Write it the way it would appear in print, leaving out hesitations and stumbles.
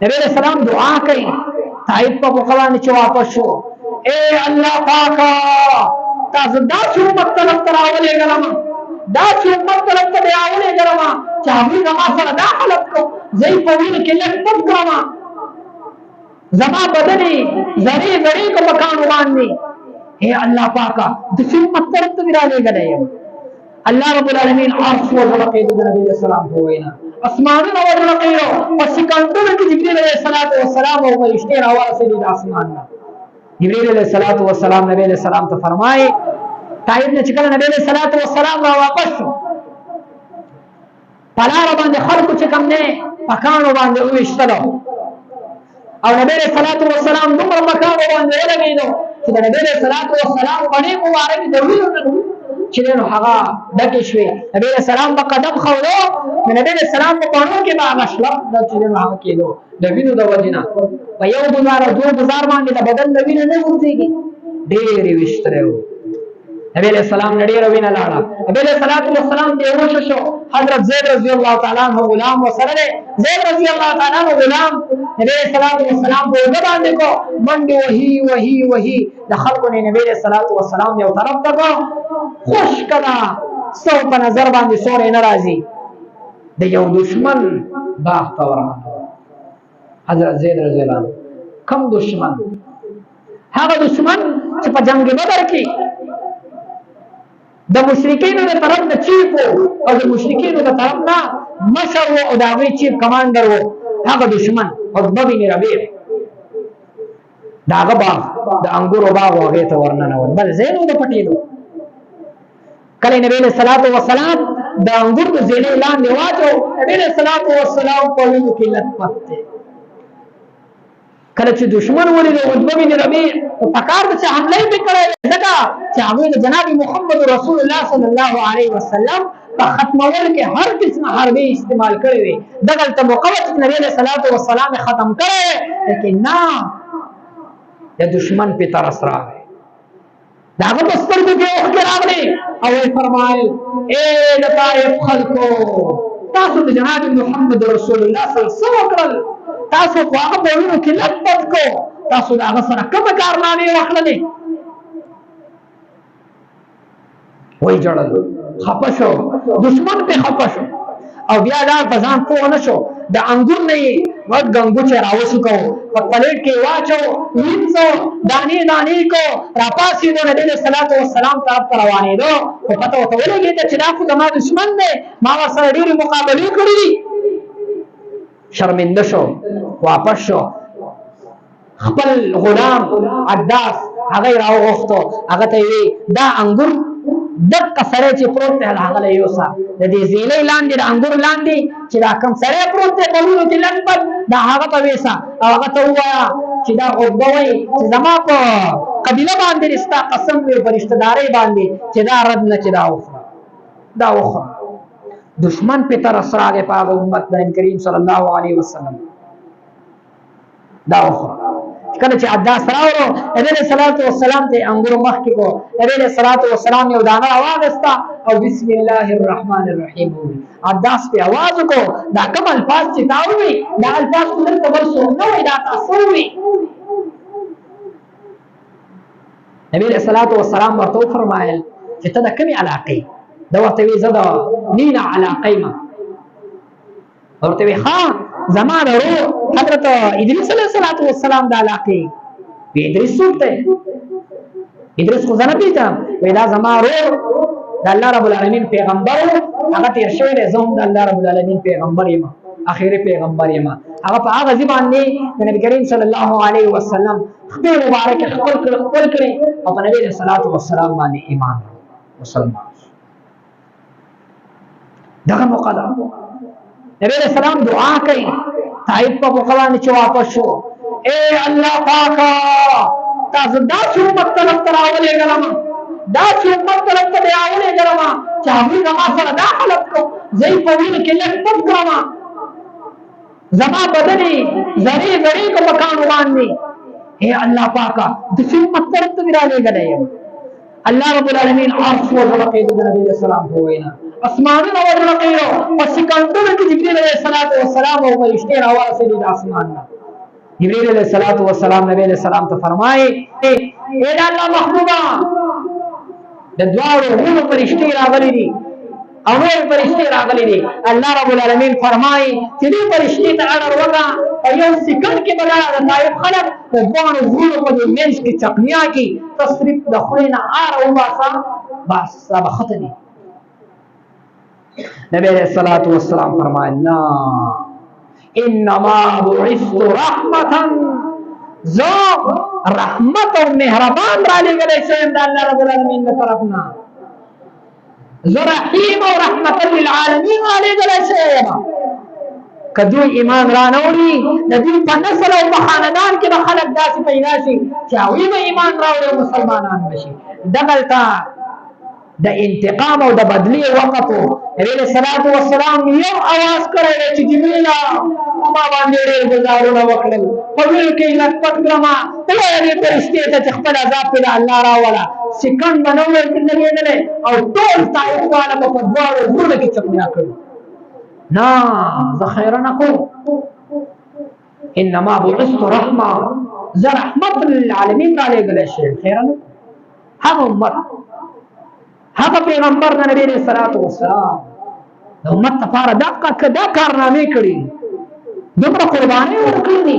نبی علیہ السلام دعا کئی طائف په مقوانی چې واپس شو، اے الله پاکا تاسو دا چې امت طرف ته راولې غلم، دا چې امت طرف ته راولې غلم چې هغه زما سره دا حالت کو زې په وینه کې لږ پټ کړم، زما بدني زری زری کو مکان باندې، اے الله پاکا د چې امت طرف ته راولې غلې الله رب العالمین عرش ورلقې د نبی علیہ السلام په وینا اسمانونه ورلقې او سکندر کې جبرئیل علیہ السلام او فرشتي راوړل د اسمان نه. جبرئیل علیہ السلام نبی علیہ السلام ته فرمایي طائف نه چې کله نبی علیہ السلام را واپس شو پلار باندې خلکو چې کوم نه پکانو باندې وښتلو او نبی علیہ السلام دومره مکان باندې ولګېدو چې د نبی علیہ السلام باندې مبارک د ویلو چې نو هغه دغه شوي نبی علیہ السلام په قدم خورو نبی علیہ السلام په پانو کې باغ اشلف د چې نو هغه کېدو د وینو د وجنه په یو بازار او دوه بازار باندې د بدن د وینې نه ورتيږي ډېر وشتره نبی علیہ السلام نړۍ روینه لاړه. نبی علیہ السلام دی وشو حضرت زید رضی الله تعالی عنہ غلام وسره زید رضی الله تعالی عنہ غلام نبی علیہ السلام په باندې کو منډي وਹੀ د خلکو نه نبی علیہ السلام یو طرف ته کو خوش کړه سو په نظر باندې سورې ناراضي د یو دشمن باغ ته ورغله. حضرت زید رضی الله عنه کوم دشمن؟ هغه دشمن چې په جنگ بدر کې د مشرکین د طرف نه چیف او د مشرکین د طرف نه مشر او د هغه چیف کمانډر وو هغه دشمن عتبه بن ربیع داغه باغ د انګورو باغ هغه ته ورننه ول بل زینو د پټیدو کله نبی له صلوات و سلام د انګور د زینې لاندې واچو نبی له صلوات و سلام په وینو کې لطفت کله چې دشمن ولید عتبه بن ربیع په پکار چې حمله وکړه ځکه چې هغه د جناب محمد رسول الله صلی الله علیه وسلم په ختمول کې هر قسم حربي استعمال کړی وي دغه ته مقاومت نبی له صلوات و سلام ختم کړي لیکن نه د دشمن په تر اسرا داغه بستر کې اوخ راغلي او فرمایل اے د طائف خلکو تاسو د جناب محمد رسول الله صلی الله علیه وسلم تاسو په هغه بولونو کې لپټ کو تاسو دا هغه سره کوم کارنامې وکړلې وای جوړل خپشو دشمن په خپشو او بیا دا ځان په ونه شو د انګور نه وګ غنګو چې راوښو کو په پلیټ کې واچو وینځو دانی کو راپاسې د نبی صلی الله علیه وسلم طرف روانې دو په پته وته ولګي چې دا خو د ما دشمن دی ما سره ډېری مقابله کړې شرمنده شو واپس شو خپل غلام عداس هغه راوغختو هغه ته وی دا انګور دک سره چې پروت دی هغه له یوسا د دې زیلې لاندې د انګور لاندې چې دا کم سره پروت دی په وینو کې لنبد دا هغه ته ویسا او هغه ته وایا چې دا غوډوي چې زما په قبيله باندې رستا قسم وي فرشتہ داري باندې چې دا رد نه چې دا وخه دشمن په تر اسراغه په امت نبی کریم صلی الله علیه وسلم دا وخه کله چې عداس راوړو نبی صلی الله علیه وسلم ته انګور مخ کې کو نبی صلی الله علیه وسلم یو دانه आवाज استا او بسم الله الرحمن الرحیم عداس په आवाज کو دا کوم الفاظ چې تاوي دا الفاظ څنګه تبر سو نو دا تاسو وي نبی صلی الله علیه وسلم ورته فرمایل چې ته د کومې علاقې دا ورته وی زدا نینا علاقې ما ورته وی ها زمان رو حضرت ادریس علیہ السلام دا علاقه ادریس سوته ادریس خو ځنه پیتا ویلا زمان رو د الله رب العالمین پیغمبر هغه تیر شوی دی زوم د الله رب العالمین پیغمبر یم اخیری پیغمبر یم هغه په هغه ځبان دی د نبی کریم صلی الله علیه وسلم خپل مبارک خپل کړي او په نبی صلی الله علیه وسلم باندې ایمان مسلمان دغه مقدم نبی علیہ السلام دعا کئی طائف په مقوانی چې واپس شو اے الله پاکا تاسو دا چې امت طرف ته راولې غلم دا چې امت طرف ته راولې غلم چې هغه زما سره دا حالت کو زې په وینه کې لږ پټ کړم زما بدني زری کو مکان باندې اے الله پاکا د چې امت طرف ته راولې غلم الله رب العالمین عرش وزرقید نبی علیہ السلام کو وینا اسمانونه وزرقیدو پس سکندونه کی جبریل علیہ السلام او فرشتے راوال سے دید آسمان نا جبریل علیہ السلام نبی علیہ السلام تو فرمائے اے اللہ محبوبہ دوارو غونو فرشتے راغلی دی او نور فرشتے راغلی دی اللہ رب العالمین فرمائے چې دې فرشتے ته اړه وکړه په یو سکند کې بلا د طائف خلک په دوانو غونو په منځ کې چقنیا کې تصریف د خولې نه اره وباسه بس دا به ختم دي نبی علیہ السلام فرمائے نا انما بعثت رحمتا زو رحمت و مهربان را لګلې شم د الله رب العالمین له طرفنا زو رحیم و رحمت للعالمین را لګلې شم کدو ایمان را نوړي د دې په نسل او په خاندان کې د خلک داسې پیدا شي چې هغوی به ایمان راوړي او مسلمانان بشي دغلته د انتقام او د بدلی وخت نبی علیہ الصلوۃ والسلام یو आवाज کړی چې جبرئیل ما باندې ډېر گزارونه وکړل په ویل کې لټپټ کړما ته یې فرشتي ته خپل عذاب په الله راولا سکند بنول کېدل او ټول طائف والا په دوار ورونه کې چپیا کړو نا ذخیره نکو انما بعثت رحمه ز رحمت للعالمین را لګل شي خیر نه هغه امت هغه پیغمبر نبی علیہ الصلوۃ والسلام د امت لپاره دا کارنامې کړې دومره قرباني ورکړې